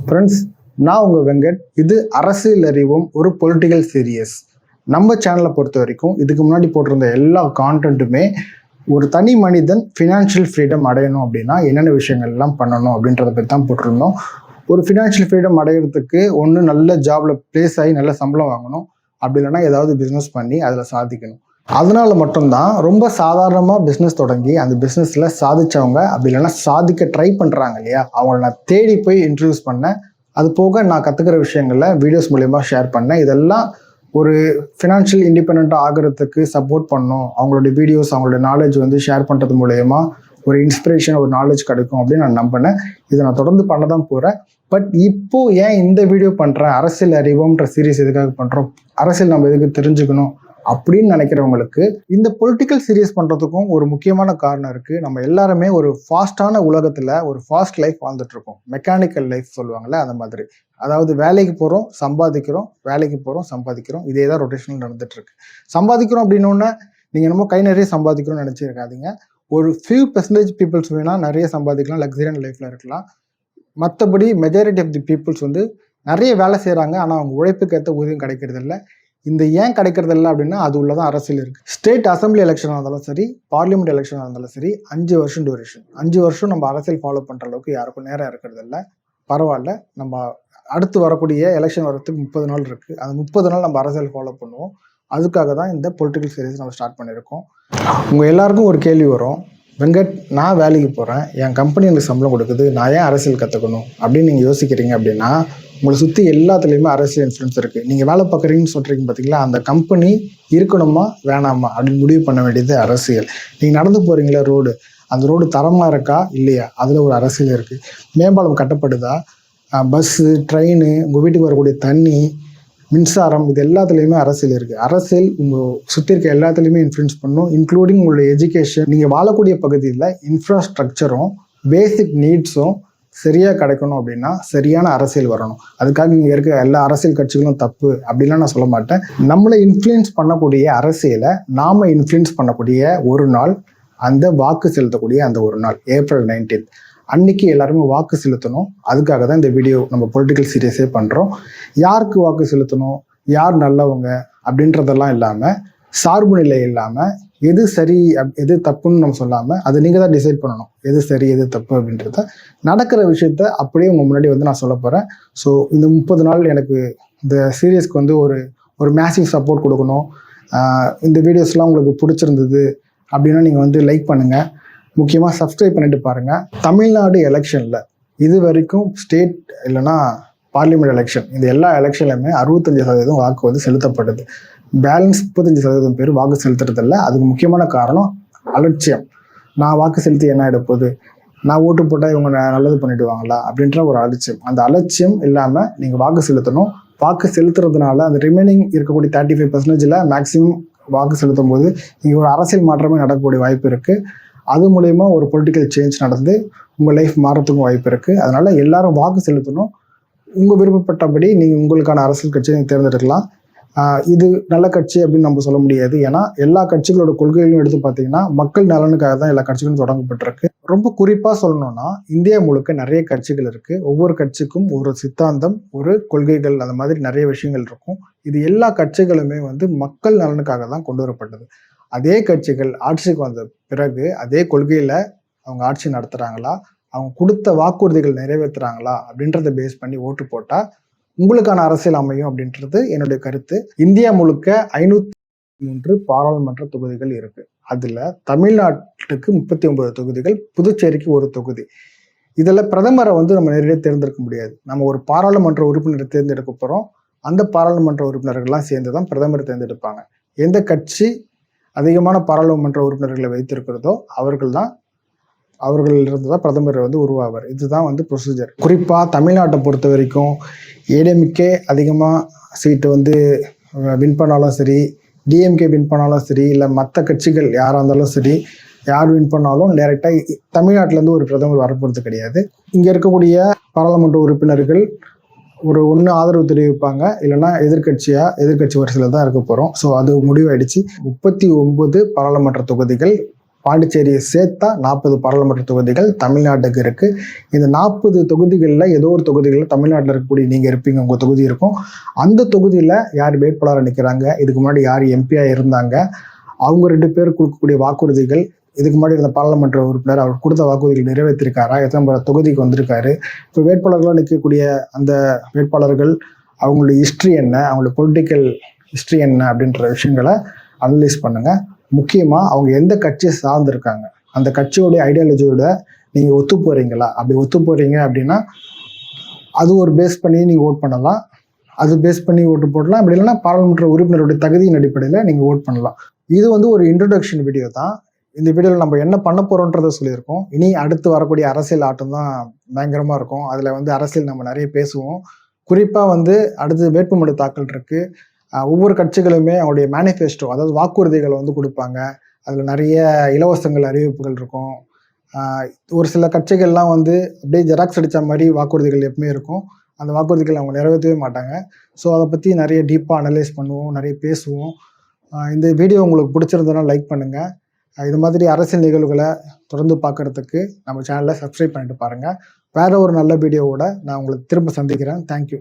Friends, நான் உங்கள் வெங்கட். இது அரசியல் அறிவும் ஒரு பொலிட்டிக்கல் சீரியஸ். நம்ம சேனலை பொறுத்த வரைக்கும் இதுக்கு முன்னாடி போட்டிருந்த எல்லா கான்டென்ட்டுமே ஒரு தனி மனிதன் ஃபினான்ஷியல் ஃப்ரீடம் அடையணும் அப்படின்னா என்னென்ன விஷயங்கள் எல்லாம் பண்ணணும் அப்படின்றத பற்றி தான் போட்டிருந்தோம். ஒரு ஃபினான்ஷியல் ஃப்ரீடம் அடையிறதுக்கு ஒன்று நல்ல ஜாபில் பிளேஸ் ஆகி நல்ல சம்பளம் வாங்கணும், அப்படி இல்லைன்னா ஏதாவது பிஸ்னஸ் பண்ணி அதில் சாதிக்கணும். அதனால மட்டும்தான் ரொம்ப சாதாரணமாக பிஸ்னஸ் தொடங்கி அந்த பிஸ்னஸில் சாதிச்சவங்க அப்படி இல்லைன்னா சாதிக்க ட்ரை பண்ணுறாங்க இல்லையா, அவங்கள நான் தேடி போய் இன்ட்ரடியூஸ் பண்ணேன். அது போக நான் கற்றுக்கிற விஷயங்களை வீடியோஸ் மூலயமா ஷேர் பண்ணேன். இதெல்லாம் ஒரு ஃபினான்ஷியல் இண்டிபெண்ட்டாக ஆகிறதுக்கு சப்போர்ட் பண்ணணும். அவங்களுடைய வீடியோஸ், அவங்களுடைய நாலேஜ் வந்து ஷேர் பண்ணுறது மூலயமா ஒரு இன்ஸ்பிரேஷன், ஒரு நாலேஜ் கிடைக்கும் அப்படின்னு நான் நம்பினேன். இதை நான் தொடர்ந்து பண்ண தான் போகிறேன். பட் இப்போ ஏன் இந்த வீடியோ பண்ணுறேன், அரசியல் அறிவோம்ன்ற சீரீஸ் எதுக்காக பண்ணுறோம், அரசியல் நம்ம எதுக்கு தெரிஞ்சுக்கணும் அப்படின்னு நினைக்கிறவங்களுக்கு இந்த பொலிட்டிக்கல் சீரியஸ் பண்ணுறதுக்கும் ஒரு முக்கியமான காரணம் இருக்குது. நம்ம எல்லாருமே ஒரு ஃபாஸ்டான உலகத்தில் ஒரு ஃபாஸ்ட் லைஃப் வாழ்ந்துட்டு இருக்கோம். மெக்கானிக்கல் லைஃப் சொல்லுவாங்கள்ல, அந்த மாதிரி. அதாவது வேலைக்கு போகிறோம், சம்பாதிக்கிறோம், வேலைக்கு போகிறோம், சம்பாதிக்கிறோம். இதே தான் ரொட்டேஷனல் நடந்துட்டு இருக்கு. சம்பாதிக்கிறோம் அப்படின்னோடனே நீங்கள் என்னமோ கை நிறைய சம்பாதிக்கிறோம்னு நினச்சிருக்காதீங்க. ஒரு ஃபியூ பெர்சன்டேஜ் பீப்புள்ஸ் வேணால் நிறைய சம்பாதிக்கலாம், லக்ஸரியன் லைஃப்பில் இருக்கலாம். மற்றபடி மெஜாரிட்டி ஆஃப் தி பீப்புள்ஸ் வந்து நிறைய வேலை செய்கிறாங்க, ஆனால் அவங்க உழைப்புக்கு ஏற்ற ஊதியம் கிடைக்கிறது இல்லை. இந்த ஏன் கிடைக்கிறது இல்லை அப்படின்னா அது உள்ளதான் அரசியல் இருக்குது. ஸ்டேட் அசம்பிளி எலெக்ஷனாக இருந்தாலும் சரி, பார்லிமெண்ட் எலெக்ஷனாக இருந்தாலும் சரி, 5 வருஷம் டியூரேஷன். 5 வருஷம் நம்ம அரசியல் ஃபாலோ பண்ணுற அளவுக்கு யாருக்கும் நேரம் இருக்கிறது இல்லை. பரவாயில்ல, நம்ம அடுத்து வரக்கூடிய எலெக்ஷன் வரத்துக்கு 30 நாள் இருக்குது. அந்த 30 நாள் நம்ம அரசியல் ஃபாலோ பண்ணுவோம். அதுக்காக தான் இந்த பொலிட்டிக்கல் சீரிஸ் நம்ம ஸ்டார்ட் பண்ணியிருக்கோம். உங்கள் எல்லாருக்கும் ஒரு கேள்வி வரும், வெங்கட், நான் வேலைக்கு போகிறேன், என் கம்பெனி எனக்கு சம்பளம் கொடுக்குது, நான் ஏன் அரசியல் கற்றுக்கணும் அப்படின்னு நீங்கள் யோசிக்கிறீங்க. அப்படின்னா உங்களை சுற்றி எல்லாத்துலேயுமே அரசியல் இன்ஃப்ளூயன்ஸ் இருக்குது. நீங்கள் வேலை பார்க்குறீங்கன்னு சொல்கிறீங்க பார்த்தீங்களா, அந்த கம்பெனி இருக்கணுமா வேணாமா அப்படின்னு முடிவு பண்ண வேண்டியது அரசியல். நீங்கள் நடந்து போகிறீங்களா ரோடு, அந்த ரோடு தரமாக இருக்கா இல்லையா, அதில் ஒரு அரசியல் இருக்குது. மேம்பாலம் கட்டப்படுதா, பஸ்ஸு, ட்ரெயின், உங்கள் வீட்டுக்கு வரக்கூடிய தண்ணி, மின்சாரம், இது எல்லாத்துலேயுமே அரசியல் இருக்குது. அரசியல் உங்கள் சுற்றி இருக்க எல்லாத்துலேயுமே இன்ஃப்ளூயன்ஸ் பண்ணும், இன்க்ளூடிங் உங்களுடைய எஜுகேஷன். நீங்கள் வாழக்கூடிய பகுதியில் இன்ஃப்ராஸ்ட்ரக்சரும் பேசிக் நீட்ஸும் சரியாக கிடைக்கணும் அப்படின்னா சரியான அரசியல் வரணும். அதுக்காக இங்கே இருக்க எல்லா அரசியல் கட்சிகளும் தப்பு அப்படின்லாம் நான் சொல்ல மாட்டேன். நம்மளை இன்ஃப்ளூயன்ஸ் பண்ணக்கூடிய அரசியலை நாம் இன்ஃப்ளூயன்ஸ் பண்ணக்கூடிய ஒரு நாள், அந்த வாக்கு செலுத்தக்கூடிய அந்த ஒரு நாள், April 19th அன்னைக்கு எல்லாருமே வாக்கு செலுத்தணும். அதுக்காக தான் இந்த வீடியோ நம்ம பொலிட்டிக்கல் சீரியஸே பண்ணுறோம். யாருக்கு வாக்கு செலுத்தணும், யார் நல்லவங்க அப்படின்றதெல்லாம் இல்லாமல், சார்பு நிலை இல்லாமல், எது சரி எது தப்புன்னு நம்ம சொல்லாமல் அது நீங்கள் தான் டிசைட் பண்ணணும், எது சரி எது தப்பு அப்படின்றத. நடக்கிற விஷயத்த அப்படியே உங்கள் முன்னாடி வந்து நான் சொல்ல போகிறேன். ஸோ இந்த 30 நாள் எனக்கு இந்த சீரியஸ்க்கு வந்து ஒரு மேசிவ் சப்போர்ட் கொடுக்கணும். இந்த வீடியோஸ்லாம் உங்களுக்கு பிடிச்சிருந்தது அப்படின்னா நீங்கள் வந்து லைக் பண்ணுங்கள், முக்கியமாக சப்ஸ்கிரைப் பண்ணிட்டு பாருங்கள். தமிழ்நாடு எலெக்ஷனில் இது வரைக்கும் ஸ்டேட் இல்லைன்னா பார்லிமெண்ட் எலெக்ஷன், இந்த எல்லா எலெக்ஷன்லையுமே 65% வாக்கு வந்து செலுத்தப்படுது. பேலன்ஸ் 35% பேர் வாக்கு செலுத்துறதில்ல. அதுக்கு முக்கியமான காரணம் அலட்சியம். நான் வாக்கு செலுத்தி என்ன எடுப்பது, நான் ஓட்டு போட்டால் இவங்க நல்லது பண்ணிடுவாங்களா அப்படின்ற ஒரு அலட்சியம். அந்த அலட்சியம் இல்லாமல் நீங்கள் வாக்கு செலுத்தணும். வாக்கு செலுத்துறதுனால அந்த ரிமைனிங் இருக்கக்கூடிய 35% மேக்ஸிமம் வாக்கு செலுத்தும் போது இங்கே ஒரு அரசியல் மாற்றமே நடக்கக்கூடிய வாய்ப்பு இருக்குது. அது மூலயமா ஒரு பொலிட்டிக்கல் சேஞ்ச் நடந்து உங்கள் லைஃப் மாறத்துக்கும் வாய்ப்பு இருக்குது. அதனால் எல்லாரும் வாக்கு செலுத்தணும். உங்கள் விருப்பப்பட்டபடி நீங்கள் உங்களுக்கான அரசியல் கட்சியை நீங்கள் தேர்ந்தெடுக்கலாம். இது நல்ல கட்சி அப்படின்னு நம்ம சொல்ல முடியாது. ஏன்னா எல்லா கட்சிகளோட கொள்கைகளும் எடுத்து பார்த்தீங்கன்னா மக்கள் நலனுக்காக தான் எல்லா கட்சிகளும் தொடங்கப்பட்டிருக்கு. ரொம்ப குறிப்பாக சொல்லணும்னா இந்தியா முழுக்க நிறைய கட்சிகள் இருக்குது. ஒவ்வொரு கட்சிக்கும் ஒரு சித்தாந்தம், ஒரு கொள்கைகள், அந்த மாதிரி நிறைய விஷயங்கள் இருக்கும். இது எல்லா கட்சிகளுமே வந்து மக்கள் நலனுக்காக தான் கொண்டு வரப்பட்டது. அதே கட்சிகள் ஆட்சிக்கு வந்த பிறகு அதே கொள்கையில் அவங்க ஆட்சி நடத்துகிறாங்களா, அவங்க கொடுத்த வாக்குறுதிகள் நிறைவேற்றுறாங்களா அப்படின்றத பேஸ் பண்ணி ஓட்டு போட்டால் உங்களுக்கான அரசியல் அமையும் அப்படின்றது என்னுடைய கருத்து. இந்தியா முழுக்க 503 பாராளுமன்ற தொகுதிகள் இருக்கு. அதுல தமிழ்நாட்டுக்கு 39 தொகுதிகள், புதுச்சேரிக்கு 1 தொகுதி. இதுல பிரதமரை வந்து நம்ம நேரடியாக தேர்ந்தெடுக்க முடியாது. நம்ம ஒரு பாராளுமன்ற உறுப்பினரை தேர்ந்தெடுக்க போறோம். அந்த பாராளுமன்ற உறுப்பினர்கள்லாம் சேர்ந்து தான் பிரதமர் தேர்ந்தெடுப்பாங்க. எந்த கட்சி அதிகமான பாராளுமன்ற உறுப்பினர்களை வைத்திருக்கிறதோ அவர்களிலிருந்து தான் பிரதமர் வந்து உருவாவார். இதுதான் வந்து ப்ரொசீஜர். குறிப்பாக தமிழ்நாட்டை பொறுத்த வரைக்கும் ஏடிஎம்கே அதிகமாக சீட்டு வந்து வின் பண்ணாலும் சரி, டிஎம்கே வின் பண்ணாலும் சரி, இல்லை மற்ற கட்சிகள் யாராக இருந்தாலும் சரி, யார் வின் பண்ணாலும் டைரெக்டாக தமிழ்நாட்டிலேருந்து ஒரு பிரதமர் வரப்போகிறது கிடையாது. இங்கே இருக்கக்கூடிய பாராளுமன்ற உறுப்பினர்கள் ஒன்று ஆதரவு தெரிவிப்பாங்க, இல்லைன்னா எதிர்கட்சி வரிசையில் தான் இருக்க போகிறோம். ஸோ அது முடிவாயிடுச்சு. 39 பாராளுமன்ற தொகுதிகள் பாண்டிச்சேரியை சேர்த்தா 40 பாராளுமன்ற தொகுதிகள் தமிழ்நாட்டுக்கு இருக்குது. இந்த 40 தொகுதிகளில் ஏதோ ஒரு தொகுதிகளில் தமிழ்நாட்டில் இருக்கக்கூடிய நீங்கள் இருப்பீங்க, உங்கள் தொகுதி இருக்கும். அந்த தொகுதியில் யார் வேட்பாளராக நிற்கிறாங்க, இதுக்கு முன்னாடி யார் எம்பியாக இருந்தாங்க, அவங்க 2 பேர் கொடுக்கக்கூடிய வாக்குறுதிகள், இதுக்கு முன்னாடி இந்த பாராளுமன்ற உறுப்பினர் அவர் கொடுத்த வாக்குறுதிகள் நிறைவேற்றிருக்காரா, எத்தனை தொகுதிக்கு வந்திருக்காரு, இப்போ வேட்பாளர்களாக நிற்கக்கூடிய அந்த வேட்பாளர்கள் அவங்களுடைய ஹிஸ்ட்ரி என்ன, அவங்களுடைய பொலிட்டிக்கல் ஹிஸ்ட்ரி என்ன அப்படின்ற விஷயங்களை அனலைஸ் பண்ணுங்கள். முக்கியமாக அவங்க எந்த கட்சியை சார்ந்திருக்காங்க, அந்த கட்சியோடைய ஐடியாலஜியோட நீங்கள் ஒத்து போகிறீங்களா, அப்படி ஒத்து போகிறீங்க அப்படின்னா அது ஒரு பேஸ் பண்ணி நீங்கள் ஓட் பண்ணலாம், அது பேஸ் பண்ணி ஓட்டு போடலாம். அப்படி இல்லைன்னா பாராளுமன்ற உறுப்பினருடைய தகுதியின் அடிப்படையில் நீங்கள் ஓட் பண்ணலாம். இது ஒரு இன்ட்ரடக்ஷன் வீடியோ தான். இந்த வீடியோவில் நம்ம என்ன பண்ண போகிறோன்றதை சொல்லியிருக்கோம். இனி அடுத்து வரக்கூடிய அரசியல் ஆட்டம் தான் பயங்கரமாக இருக்கும். அதில் அரசியல் நம்ம நிறைய பேசுவோம். குறிப்பாக அடுத்து வேட்புமனு தாக்கல் இருக்குது. ஒவ்வொரு கட்சிகளுமே அவங்களுடைய மேனிஃபெஸ்டோ, அதாவது வாக்குறுதிகளை கொடுப்பாங்க. அதில் நிறைய இலவசங்கள் அறிவிப்புகள் இருக்கும். ஒரு சில கட்சிகள்லாம் அப்படியே ஜெராக்ஸ் அடித்த மாதிரி வாக்குறுதிகள் எப்பவுமே இருக்கும். அந்த வாக்குறுதிகள் அவங்க நிறைவேற்றவே மாட்டாங்க. ஸோ அதை பற்றி நிறைய டீப்பாக அனலைஸ் பண்ணுவோம், நிறைய பேசுவோம். இந்த வீடியோ உங்களுக்கு பிடிச்சிருந்ததுன்னா லைக் பண்ணுங்கள். இது மாதிரி அரசியல் நிகழ்வுகளை தொடர்ந்து பார்க்குறதுக்கு நம்ம சேனலை சப்ஸ்கிரைப் பண்ணிட்டு பாருங்கள். வேறு ஒரு நல்ல வீடியோவோட நான் உங்களுக்கு திரும்ப சந்திக்கிறேன். தேங்க்யூ.